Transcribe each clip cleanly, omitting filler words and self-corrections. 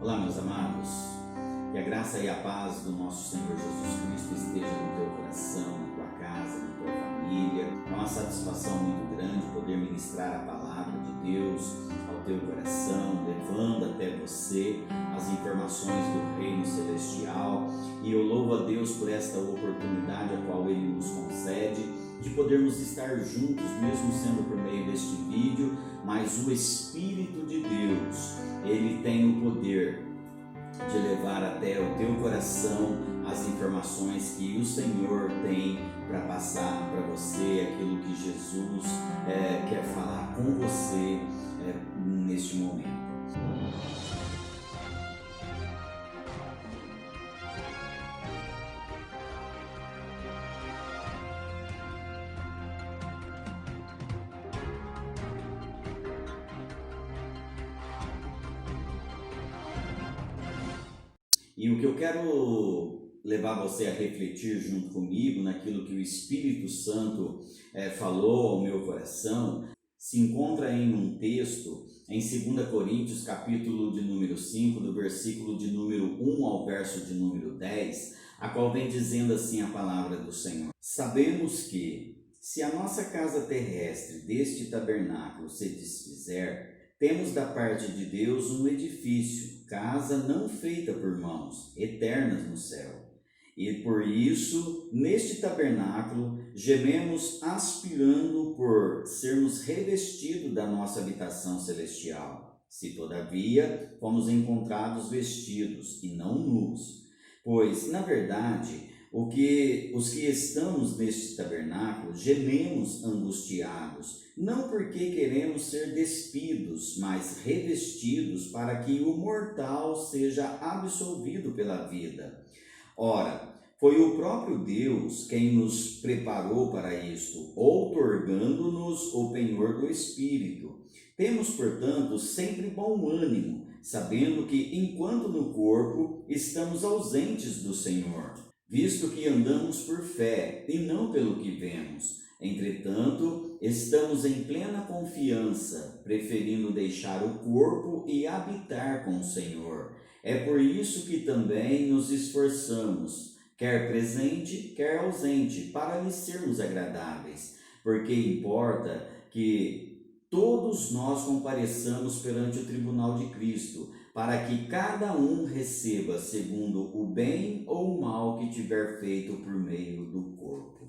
Olá, meus amados, que a graça e a paz do nosso Senhor Jesus Cristo esteja no teu coração, na tua casa, na tua família. É uma satisfação muito grande poder ministrar a palavra de Deus ao teu coração, levando até você as informações do reino celestial. E eu louvo a Deus por esta oportunidade a qual Ele nos concede de podermos estar juntos, mesmo sendo por meio deste vídeo, mas o Espírito de Deus, Ele tem o poder de levar até o teu coração as informações que o Senhor tem para passar para você, aquilo que Jesus quer falar com você neste momento. E o que eu quero levar você a refletir junto comigo naquilo que o Espírito Santo falou ao meu coração, se encontra em um texto em 2 Coríntios, capítulo de número 5, do versículo de número 1 ao verso de número 10, a qual vem dizendo assim a palavra do Senhor: Sabemos que, se a nossa casa terrestre deste tabernáculo se desfizer, temos da parte de Deus um edifício, casa não feita por mãos, eternas no céu. E por isso, neste tabernáculo, gememos aspirando por sermos revestidos da nossa habitação celestial. Se todavia fomos encontrados vestidos e não nus. Pois, na verdade, os que estamos neste tabernáculo gememos angustiados, não porque queremos ser despidos, mas revestidos para que o mortal seja absolvido pela vida. Ora, foi o próprio Deus quem nos preparou para isto, outorgando-nos o penhor do Espírito. Temos, portanto, sempre bom ânimo, sabendo que, enquanto no corpo, estamos ausentes do Senhor, visto que andamos por fé e não pelo que vemos. Entretanto, estamos em plena confiança, preferindo deixar o corpo e habitar com o Senhor. É por isso que também nos esforçamos, quer presente, quer ausente, para lhe sermos agradáveis, porque importa que todos nós compareçamos perante o tribunal de Cristo, para que cada um receba segundo o bem ou o mal que tiver feito por meio do corpo.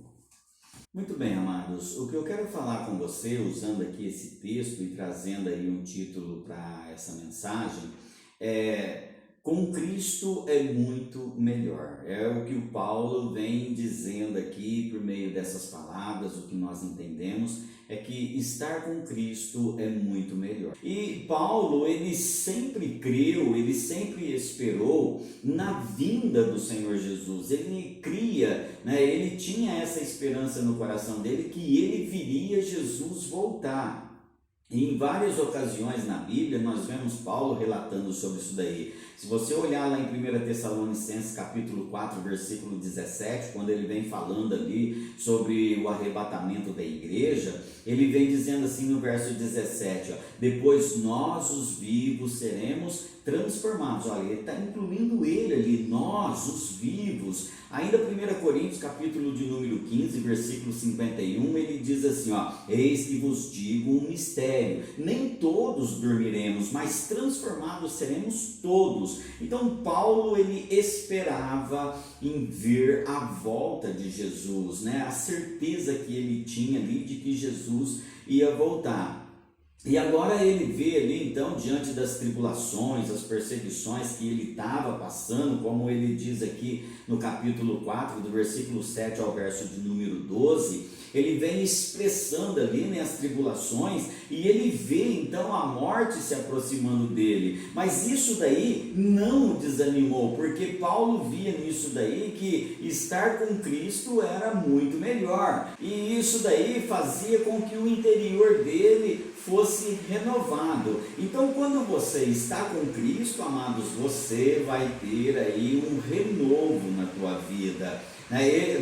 Muito bem, amados, o que eu quero falar com você, usando aqui esse texto e trazendo aí um título para essa mensagem, com Cristo é muito melhor. É o que o Paulo vem dizendo aqui por meio dessas palavras. O que nós entendemos é que estar com Cristo é muito melhor. E Paulo, ele sempre creu, ele sempre esperou na vinda do Senhor Jesus. Ele cria, ele tinha essa esperança no coração dele que ele viria Jesus voltar. E em várias ocasiões na Bíblia nós vemos Paulo relatando sobre isso daí. Se você olhar lá em 1 Tessalonicenses capítulo 4, versículo 17, quando ele vem falando ali sobre o arrebatamento da igreja, ele vem dizendo assim no verso 17, depois nós os vivos seremos transformados. Olha, ele está incluindo ele ali, nós os vivos. Ainda 1 Coríntios capítulo de número 15, versículo 51, ele diz assim, eis que vos digo um mistério, nem todos dormiremos, mas transformados seremos todos. Então Paulo, ele esperava em ver a volta de Jesus, a certeza que ele tinha ali de que Jesus ia voltar. E agora ele vê ali, então, diante das tribulações, as perseguições que ele estava passando, como ele diz aqui no capítulo 4, do versículo 7 ao verso de número 12, ele vem expressando ali as tribulações e ele vê então a morte se aproximando dele. Mas isso daí não o desanimou, porque Paulo via nisso daí que estar com Cristo era muito melhor. E isso daí fazia com que o interior dele fosse renovado. Então, quando você está com Cristo, amados, você vai ter aí um renovo na tua vida.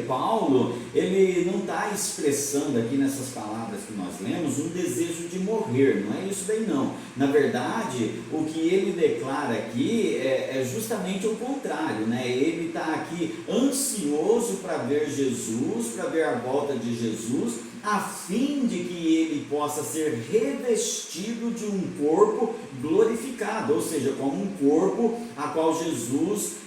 Paulo, ele não está expressando aqui nessas palavras que nós lemos um desejo de morrer, não é isso daí não. Na verdade, o que ele declara aqui é justamente o contrário, né? Ele está aqui ansioso para ver Jesus, para ver a volta de Jesus, a fim de que ele possa ser revestido de um corpo glorificado, ou seja, como um corpo a qual Jesus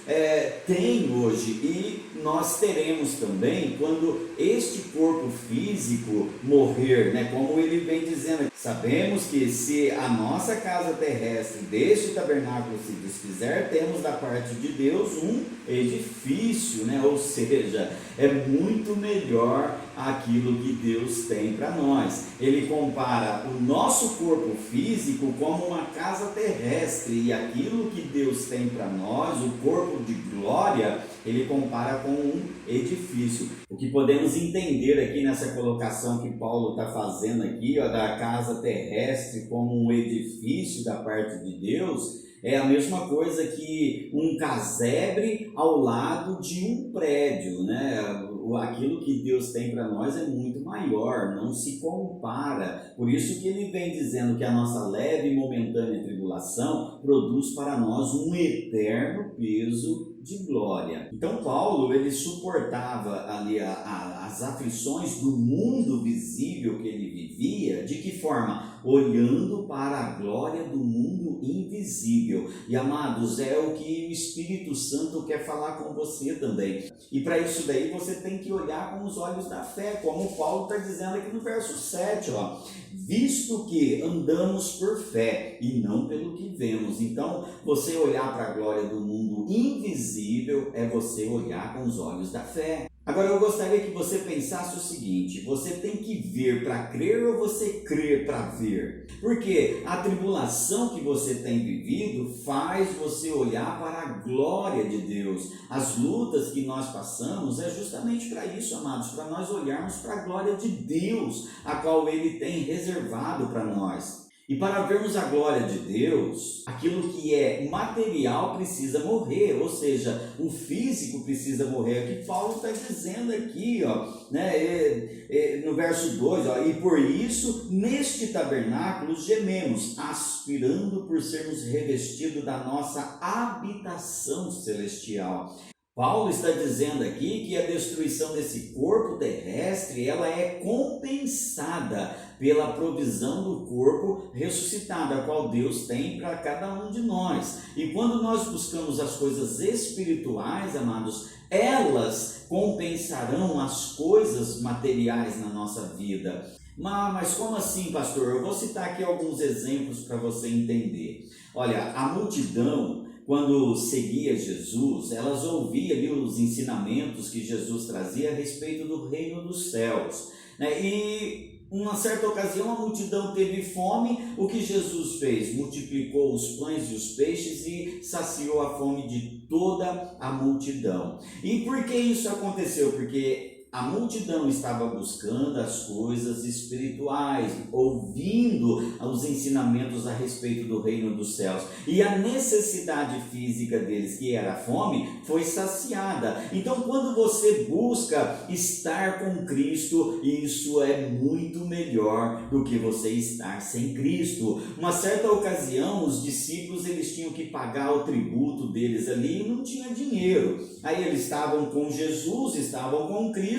tem hoje, e nós teremos também quando este corpo físico morrer, né? Como ele vem dizendo, sabemos que se a nossa casa terrestre deste tabernáculo se desfizer, temos da parte de Deus um edifício, né? Ou seja, é muito melhor aquilo que Deus tem para nós. Ele compara o nosso corpo físico como uma casa terrestre, e aquilo que Deus tem para nós, o corpo de glória, ele compara com um edifício. O que podemos entender aqui nessa colocação que Paulo está fazendo aqui, ó, da casa terrestre como um edifício da parte de Deus, é a mesma coisa que um casebre ao lado de um prédio, né? Aquilo que Deus tem para nós é muito maior, não se compara. Por isso que ele vem dizendo que a nossa leve e momentânea tribulação produz para nós um eterno peso de glória. Então Paulo, ele suportava ali as aflições do mundo visível que ele vivia. De que forma? Olhando para a glória do mundo invisível. E amados, é o que o Espírito Santo quer falar com você também. E para isso daí você tem que olhar com os olhos da fé, como Paulo está dizendo aqui no verso 7, ó. Visto que andamos por fé e não pelo que vemos. Então, você olhar para a glória do mundo invisível é você olhar com os olhos da fé. Agora, eu gostaria que você pensasse o seguinte: você tem que ver para crer ou você crer para ver? Porque a tribulação que você tem vivido faz você olhar para a glória de Deus. As lutas que nós passamos é justamente para isso, amados, para nós olharmos para a glória de Deus, a qual Ele tem reservado para nós. E para vermos a glória de Deus, aquilo que é material precisa morrer, ou seja, o físico precisa morrer. Aqui Paulo está dizendo aqui, ó, né, no verso 2, ó, e por isso neste tabernáculo gememos, aspirando por sermos revestidos da nossa habitação celestial. Paulo está dizendo aqui que a destruição desse corpo terrestre, ela é compensada pela provisão do corpo ressuscitado, a qual Deus tem para cada um de nós. E quando nós buscamos as coisas espirituais, amados, elas compensarão as coisas materiais na nossa vida. Mas como assim, pastor? Eu vou citar aqui alguns exemplos para você entender. Olha, a multidão, quando seguia Jesus, elas ouviam ali os ensinamentos que Jesus trazia a respeito do reino dos céus, né? E uma certa ocasião a multidão teve fome. O que Jesus fez? Multiplicou os pães e os peixes e saciou a fome de toda a multidão. E por que isso aconteceu? Porque a multidão estava buscando as coisas espirituais, ouvindo os ensinamentos a respeito do reino dos céus. E a necessidade física deles, que era a fome, foi saciada. Então, quando você busca estar com Cristo, isso é muito melhor do que você estar sem Cristo. Uma certa ocasião, os discípulos, eles tinham que pagar o tributo deles ali e não tinha dinheiro. Aí eles estavam com Jesus, estavam com Cristo,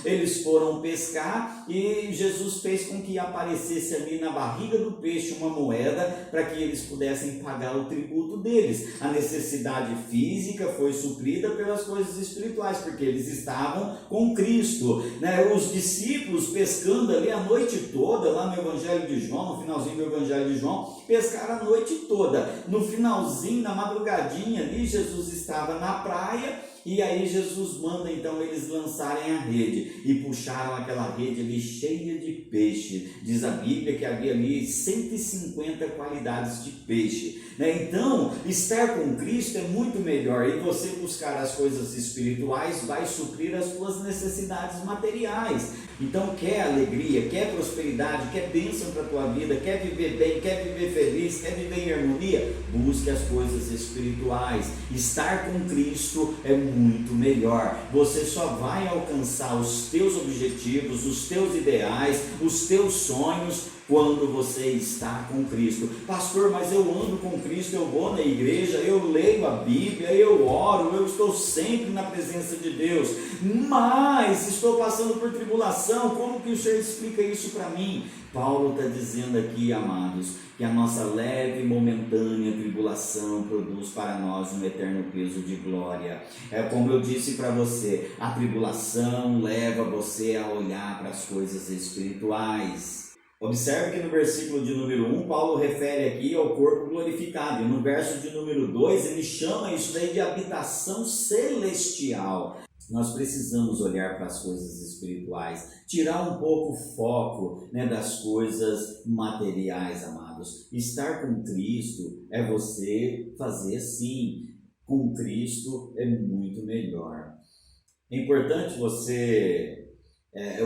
eles foram pescar e Jesus fez com que aparecesse ali na barriga do peixe uma moeda para que eles pudessem pagar o tributo deles. A necessidade física foi suprida pelas coisas espirituais, porque eles estavam com Cristo, né? Os discípulos pescando ali a noite toda, lá no Evangelho de João, no finalzinho do Evangelho de João, pescaram a noite toda. No finalzinho, na madrugadinha ali, Jesus estava na praia. E aí Jesus manda então eles lançarem a rede, e puxaram aquela rede ali cheia de peixe. Diz a Bíblia que havia ali 150 qualidades de peixe, né? Então, estar com Cristo é muito melhor, e você buscar as coisas espirituais vai suprir as suas necessidades materiais. Então, quer alegria, quer prosperidade, quer bênção para a tua vida, quer viver bem, quer viver feliz, quer viver em harmonia, busque as coisas espirituais. Estar com Cristo é muito melhor. Você só vai alcançar os teus objetivos, os teus ideais, os teus sonhos quando você está com Cristo. Pastor, mas eu ando com Cristo, eu vou na igreja, eu leio a Bíblia, eu oro, eu estou sempre na presença de Deus, mas estou passando por tribulação. Como que o Senhor explica isso para mim? Paulo está dizendo aqui, amados, que a nossa leve e momentânea tribulação produz para nós um eterno peso de glória. É como eu disse para você, a tribulação leva você a olhar para as coisas espirituais. Observe que no versículo de número 1, Paulo refere aqui ao corpo glorificado, e no verso de número 2, ele chama isso daí de habitação celestial. Nós precisamos olhar para as coisas espirituais, tirar um pouco o foco, das coisas materiais, amados. Estar com Cristo é você fazer sim, com Cristo é muito melhor. É importante você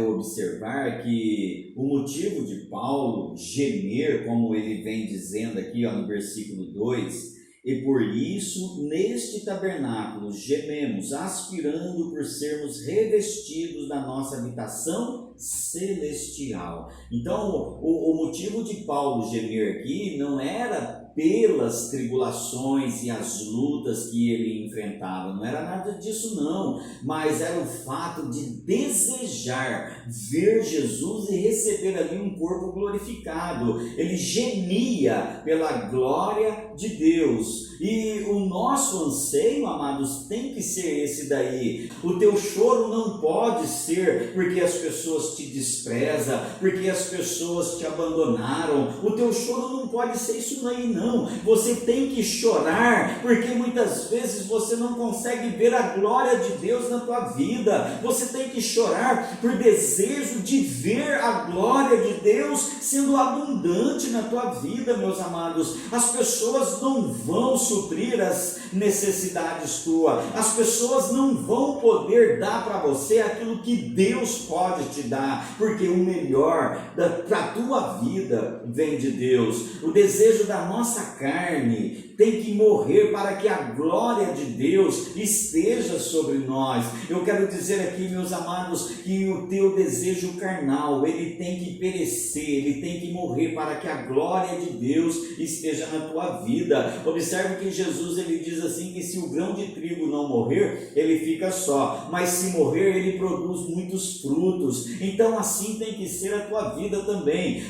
observar que o motivo de Paulo gemer, como ele vem dizendo aqui no versículo 2, e por isso, neste tabernáculo, gememos, aspirando por sermos revestidos da nossa habitação celestial. Então, o motivo de Paulo gemer aqui não era pelas tribulações e as lutas que ele enfrentava, não era nada disso não, mas era o fato de desejar ver Jesus e receber ali um corpo glorificado. Ele gemia pela glória de Deus. E o nosso anseio, amados, tem que ser esse daí. O teu choro não pode ser porque as pessoas te desprezam, porque as pessoas te abandonaram. O teu choro não pode ser isso daí não. Você tem que chorar porque muitas vezes você não consegue ver a glória de Deus na tua vida. Você tem que chorar por desejo de ver a glória de Deus sendo abundante na tua vida, meus amados. As pessoas não vão suprir as necessidades tuas, as pessoas não vão poder dar para você aquilo que Deus pode te dar, porque o melhor para a tua vida vem de Deus. O desejo da nossa carne tem que morrer para que a glória de Deus esteja sobre nós. Eu quero dizer aqui, meus amados, que o teu desejo carnal, ele tem que perecer, ele tem que morrer para que a glória de Deus esteja na tua vida. Observe que Jesus, ele diz assim, que se o grão de trigo não morrer, ele fica só, mas se morrer, ele produz muitos frutos. Então assim tem que ser a tua vida também.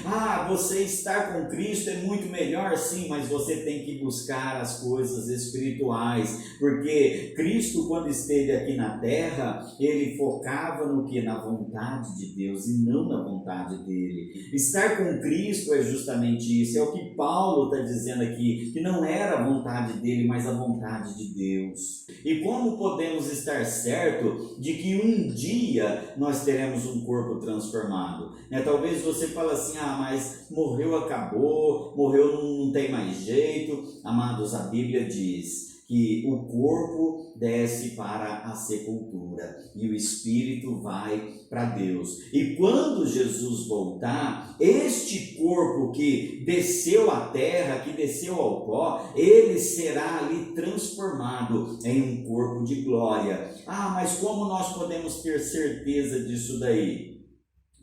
Você estar com Cristo é muito melhor, sim, mas você tem que buscar as coisas espirituais, porque Cristo, quando esteve aqui na terra, ele focava no que? Na vontade de Deus e não na vontade dele. Estar com Cristo é justamente isso, é o que Paulo está dizendo aqui, que não era a vontade dele, mas a vontade de Deus. E como podemos estar certo de que um dia nós teremos um corpo transformado? Talvez você fale assim, mas morreu, acabou, morreu, não tem mais jeito. Amados, a Bíblia diz que o corpo desce para a sepultura e o espírito vai para Deus. E quando Jesus voltar, este corpo que desceu à terra, que desceu ao pó, ele será ali transformado em um corpo de glória. Mas como nós podemos ter certeza disso daí?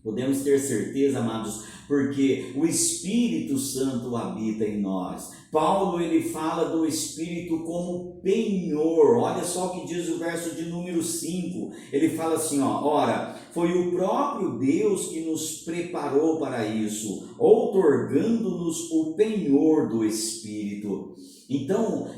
Podemos ter certeza, amados, porque o Espírito Santo habita em nós. Paulo, ele fala do Espírito como penhor. Olha só o que diz o verso de número 5. Ele fala assim, ora, foi o próprio Deus que nos preparou para isso, outorgando-nos o penhor do Espírito. Então,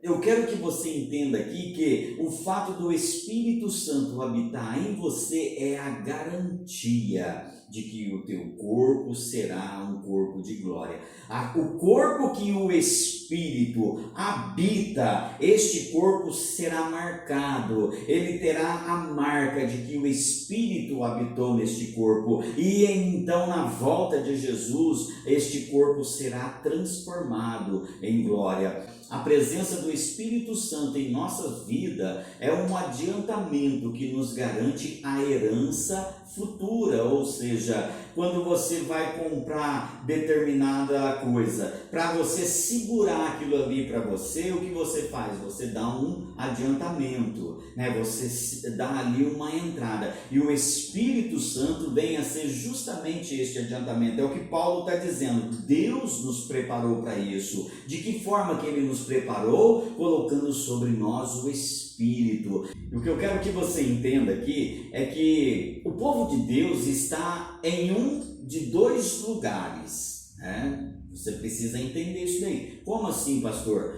eu quero que você entenda aqui que o fato do Espírito Santo habitar em você é a garantia de que o teu corpo será um corpo de glória. O corpo que o Espírito habita, este corpo será marcado, ele terá a marca de que o Espírito habitou neste corpo, e então na volta de Jesus, este corpo será transformado em glória. A presença do Espírito Santo em nossa vida é um adiantamento que nos garante a herança futura, ou seja, quando você vai comprar determinada coisa, para você segurar aquilo ali para você, o que você faz? Você dá um adiantamento, né? Você dá ali uma entrada, e o Espírito Santo vem a ser justamente este adiantamento. É o que Paulo está dizendo, Deus nos preparou para isso. De que forma que Ele nos preparou? Colocando sobre nós o Espírito. E o que eu quero que você entenda aqui é que o povo de Deus está em um de dois lugares, né? Você precisa entender isso daí. Como assim, pastor?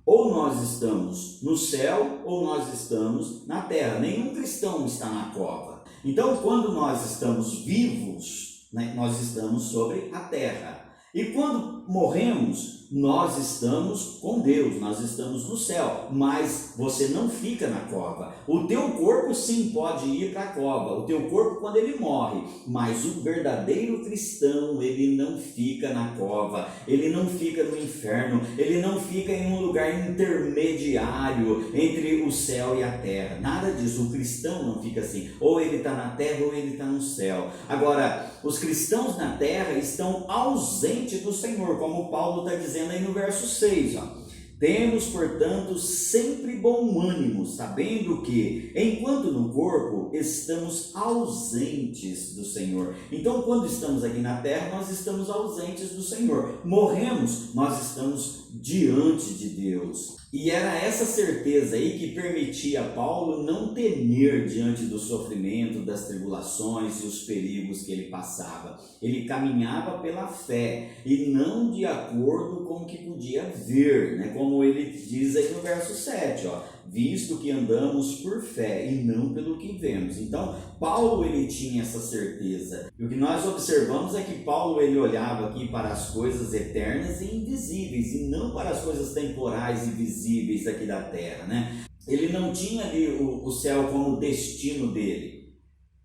Ou nós estamos no céu ou nós estamos na terra. Nenhum cristão está na cova. Então, quando nós estamos vivos, né, nós estamos sobre a terra. E quando morremos, nós estamos com Deus, nós estamos no céu, mas você não fica na cova. O teu corpo sim pode ir para a cova, o teu corpo quando ele morre, mas o verdadeiro cristão, ele não fica na cova, ele não fica no inferno, ele não fica em um lugar intermediário entre o céu e a terra, nada disso. O cristão não fica assim, ou ele está na terra ou ele está no céu. Agora, os cristãos na terra estão ausentes do Senhor, como Paulo está dizendo aí no verso 6, ó. Temos, portanto, sempre bom ânimo, sabendo que, enquanto no corpo, estamos ausentes do Senhor. Então, quando estamos aqui na terra, nós estamos ausentes do Senhor. Morremos, nós estamos diante de Deus. E era essa certeza aí que permitia a Paulo não temer diante do sofrimento, das tribulações e os perigos que ele passava. Ele caminhava pela fé e não de acordo com o que podia ver, né? Como ele diz aí no verso 7, ó, visto que andamos por fé e não pelo que vemos. Então, Paulo ele tinha essa certeza. E o que nós observamos é que Paulo ele olhava aqui para as coisas eternas e invisíveis e não para as coisas temporais e visíveis aqui da terra, né? Ele não tinha ali o céu como destino dele.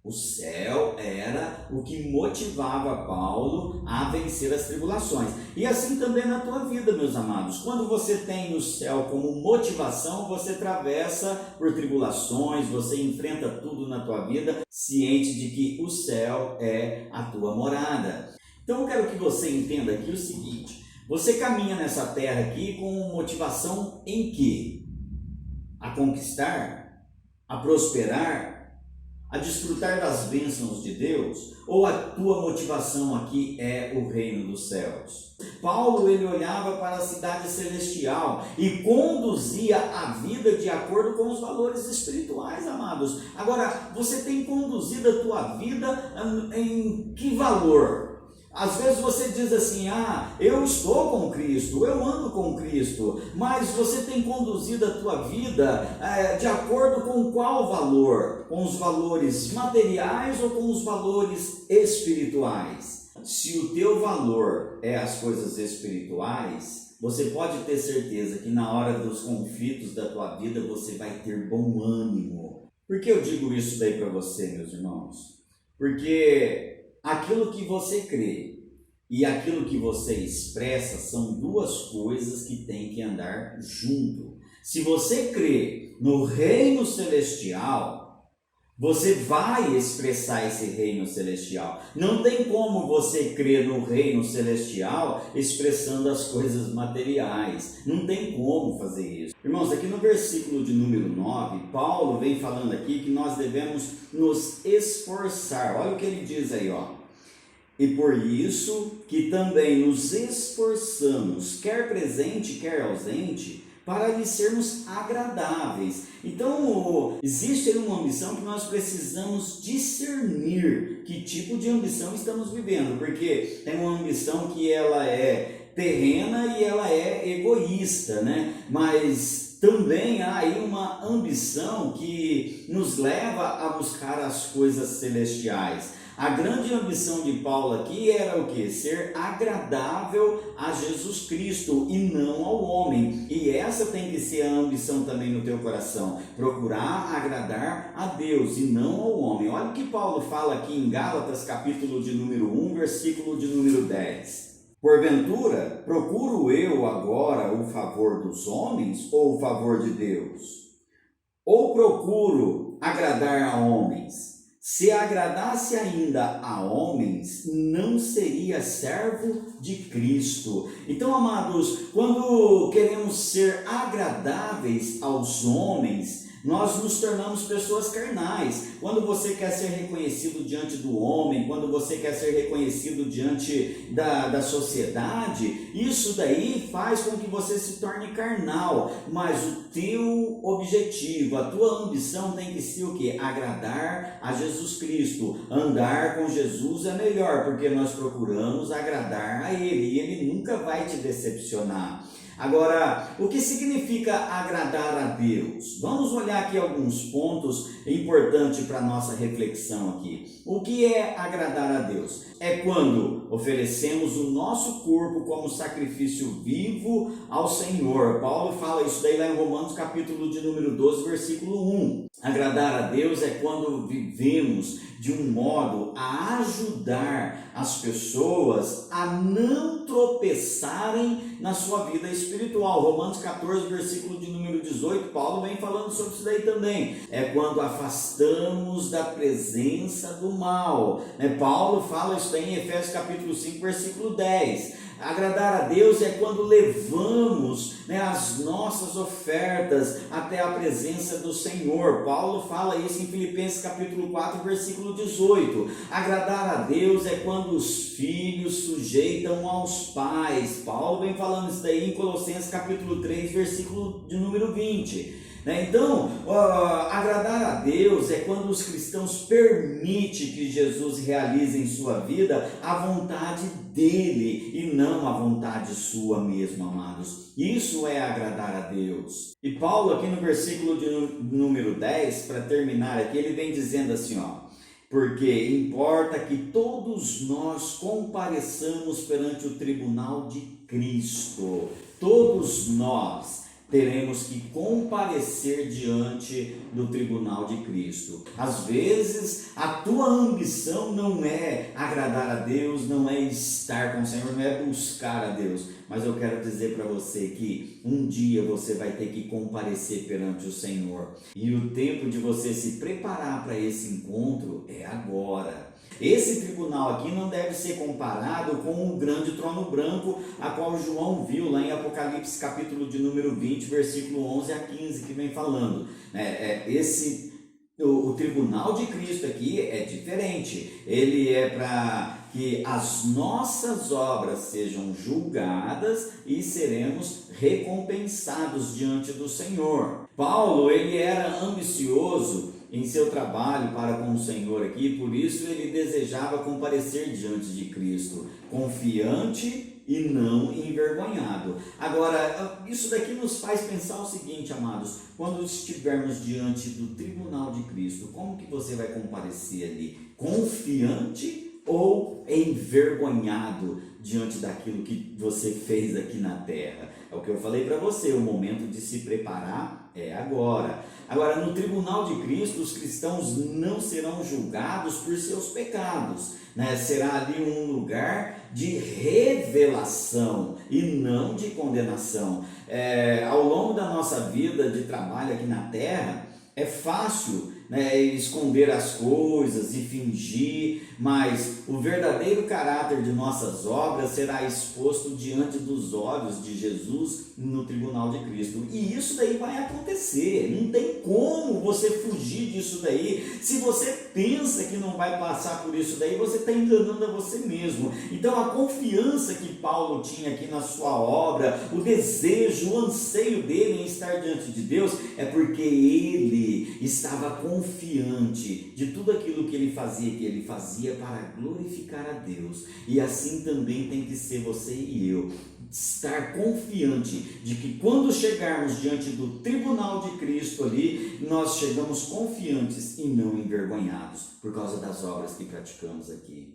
O céu era o que motivava Paulo a vencer as tribulações. E assim também na tua vida, meus amados. Quando você tem o céu como motivação, você atravessa por tribulações, você enfrenta tudo na tua vida, ciente de que o céu é a tua morada. Então eu quero que você entenda aqui o seguinte: você caminha nessa terra aqui com motivação em quê? A conquistar? A prosperar? A desfrutar das bênçãos de Deus? Ou a tua motivação aqui é o reino dos céus? Paulo ele olhava para a cidade celestial e conduzia a vida de acordo com os valores espirituais, amados. Agora, você tem conduzido a tua vida em que valor? Às vezes você diz assim, eu estou com Cristo, eu ando com Cristo, mas você tem conduzido a tua vida de acordo com qual valor? Com os valores materiais ou com os valores espirituais? Se o teu valor é as coisas espirituais, você pode ter certeza que na hora dos conflitos da tua vida você vai ter bom ânimo. Por que eu digo isso daí para você, meus irmãos? Porque aquilo que você crê e aquilo que você expressa são duas coisas que têm que andar junto. Se você crê no reino celestial, você vai expressar esse reino celestial. Não tem como você crer no reino celestial expressando as coisas materiais. Não tem como fazer isso. Irmãos, aqui no versículo de número 9, Paulo vem falando aqui que nós devemos nos esforçar. Olha o que ele diz aí, ó. E por isso que também nos esforçamos, quer presente, quer ausente, para lhe sermos agradáveis. Então, existe aí uma ambição que nós precisamos discernir que tipo de ambição estamos vivendo, porque tem uma ambição que ela é terrena e ela é egoísta, né? Mas também há aí uma ambição que nos leva a buscar as coisas celestiais. A grande ambição de Paulo aqui era o quê? Ser agradável a Jesus Cristo e não ao homem. E essa tem que ser a ambição também no teu coração. Procurar agradar a Deus e não ao homem. Olha o que Paulo fala aqui em Gálatas, capítulo de número 1, versículo de número 10. Porventura, procuro eu agora o favor dos homens ou o favor de Deus? Ou procuro agradar a homens? se agradasse ainda a homens, não seria servo de Cristo. Então, amados, quando queremos ser agradáveis aos homens, nós nos tornamos pessoas carnais. Quando você quer ser reconhecido diante do homem, quando você quer ser reconhecido diante da sociedade, isso daí faz com que você se torne carnal. Mas o teu objetivo, a tua ambição tem que ser o quê? Agradar a Jesus Cristo. Andar com Jesus é melhor, porque nós procuramos agradar a Ele e Ele nunca vai te decepcionar. Agora, o que significa agradar a Deus? Vamos olhar aqui alguns pontos importantes para a nossa reflexão aqui. O que é agradar a Deus? É quando oferecemos o nosso corpo como sacrifício vivo ao Senhor. Paulo fala isso daí lá em Romanos capítulo de número 12, versículo 1. Agradar a Deus é quando vivemos de um modo a ajudar as pessoas a não tropeçarem na sua vida espiritual. Romanos 14, versículo de número 18, Paulo vem falando sobre isso daí também. É quando afastamos da presença do mal. Paulo fala isso daí em Efésios capítulo 5, versículo 10. Agradar a Deus é quando levamos as nossas ofertas até a presença do Senhor. Paulo fala isso em Filipenses capítulo 4, versículo 18. Agradar a Deus é quando os filhos sujeitam aos pais. Paulo vem falando isso daí em Colossenses capítulo 3, versículo de número 20. Então, agradar a Deus é quando os cristãos permitem que Jesus realize em sua vida a vontade dele e não a vontade sua mesmo, amados. Isso é agradar a Deus. E Paulo aqui no versículo de número 10, para terminar aqui, ele vem dizendo assim, porque importa que todos nós compareçamos perante o tribunal de Cristo. Todos nós teremos que comparecer diante do tribunal de Cristo. Às vezes, a tua ambição não é agradar a Deus, não é estar com o Senhor, não é buscar a Deus. Mas eu quero dizer para você que um dia você vai ter que comparecer perante o Senhor. E o tempo de você se preparar para esse encontro é agora. Esse tribunal aqui não deve ser comparado com o grande trono branco, a qual João viu lá em Apocalipse capítulo de número 20, versículo 11 a 15, que vem falando. O tribunal de Cristo aqui é diferente. Ele é para que as nossas obras sejam julgadas e seremos recompensados diante do Senhor. Paulo, ele era ambicioso em seu trabalho para com o Senhor aqui, por isso ele desejava comparecer diante de Cristo, confiante e não envergonhado. Agora, isso daqui nos faz pensar o seguinte, amados, quando estivermos diante do tribunal de Cristo, como que você vai comparecer ali? Confiante ou envergonhado diante daquilo que você fez aqui na terra? É o que eu falei para você, o momento de se preparar é agora. Agora, no tribunal de Cristo, os cristãos não serão julgados por seus pecados, Será ali um lugar de revelação e não de condenação. Ao longo da nossa vida de trabalho aqui na terra, é fácil esconder as coisas e fingir, mas o verdadeiro caráter de nossas obras será exposto diante dos olhos de Jesus no tribunal de Cristo. E isso daí vai acontecer, não tem como você fugir disso daí. Se você pensa que não vai passar por isso daí, você está enganando a você mesmo. Então a confiança que Paulo tinha aqui na sua obra, o desejo, o anseio dele em estar diante de Deus, é porque ele estava confiante de tudo aquilo que ele fazia para glorificar a Deus. E assim também tem que ser você e eu, estar confiante de que quando chegarmos diante do tribunal de Cristo ali, nós chegamos confiantes e não envergonhados por causa das obras que praticamos aqui.